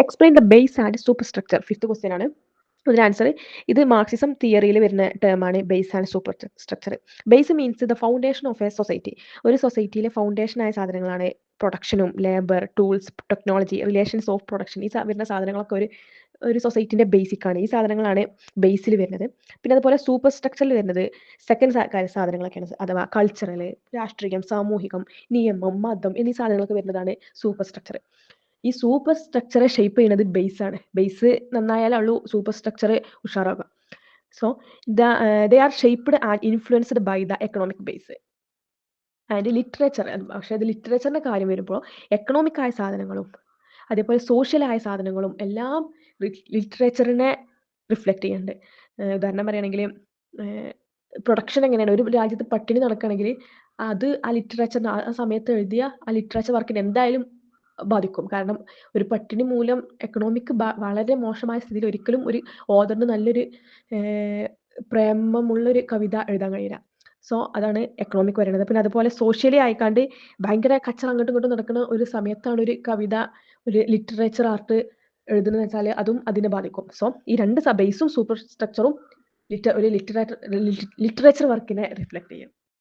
Explain the base and superstructure. 5th question ആണ്. ഇതിന് answer ഇത് മാർക്സിസം തിയറിയിൽ വരുന്ന ടേമാണ് base and superstructure. Base means the foundation of a society. ഒരു സൊസൈറ്റിയിലെ ഫൗണ്ടേഷനായ സാധനങ്ങളാണ് പ്രൊഡക്ഷനും labour, tools, technology, relations of production. ഈ വരുന്ന സാധനങ്ങളൊക്കെ ഒരു സൊസൈറ്റിന്റെ ബേസിക് ആണ്. ഈ സാധനങ്ങളാണ് ബേസിൽ വരുന്നത്. പിന്നെ അതുപോലെ സൂപ്പർ സ്ട്രക്ചറിൽ വരുന്നത് സെക്കൻഡ് സാധനങ്ങളൊക്കെയാണ്, അഥവാ കൾച്ചറൽ, രാഷ്ട്രീയം, സാമൂഹികം, നിയമം, മതം എന്നീ സാധനങ്ങളൊക്കെ വരുന്നതാണ് സൂപ്പർ സ്ട്രക്ചർ. ഈ സൂപ്പർ സ്ട്രക്ചറെ ഷേപ്പ് ചെയ്യുന്നത് ബേസ് ആണ്. ബേസ് നന്നായാലുള്ളൂ സൂപ്പർ സ്ട്രക്ചർ ഉഷാറാവുക. So they are shaped and influenced by the economic base and literature. പക്ഷെ അത് ലിറ്ററേച്ചറിന്റെ കാര്യം വരുമ്പോൾ എക്കണോമിക് ആയ സാധനങ്ങളും അതേപോലെ സോഷ്യൽ ആയ സാധനങ്ങളും എല്ലാം ലിറ്ററേച്ചറിനെ റിഫ്ലക്ട് ചെയ്യുന്നുണ്ട്. ഉദാഹരണം പറയുകയാണെങ്കിൽ പ്രൊഡക്ഷൻ എങ്ങനെയാണ്, ഒരു രാജ്യത്ത് പട്ടിണി നടക്കുകയാണെങ്കിൽ അത് ആ ലിറ്ററേച്ചറിന് ആ സമയത്ത് എഴുതിയ ആ ലിറ്ററേച്ചർ വർക്കിന് എന്തായാലും ബാധിക്കും. കാരണം ഒരു പട്ടിണി മൂലം എക്കണോമിക് വളരെ മോശമായ സ്ഥിതിയിൽ ഒരിക്കലും ഒരു ഓതറിന് നല്ലൊരു പ്രേമമുള്ളൊരു കവിത എഴുതാൻ കഴിയില്ല. സോ അതാണ് എക്കണോമിക് വരുന്നത്. പിന്നെ അതുപോലെ സോഷ്യലി ആയിക്കാണ്ട് ഭയങ്കര കച്ചറ അങ്ങോട്ടും ഇങ്ങോട്ടും നടക്കുന്ന ഒരു സമയത്താണ് ഒരു കവിത, ഒരു ലിറ്ററേച്ചർ ആർട്ട് എഴുതുന്നത് വെച്ചാൽ അതും അതിനെ ബാധിക്കും. സോ ഈ രണ്ട് ബേസും സൂപ്പർ സ്ട്രക്ചറും ഒരു ലിറ്ററേച്ചർ വർക്കിനെ റിഫ്ലക്ട് ചെയ്യും.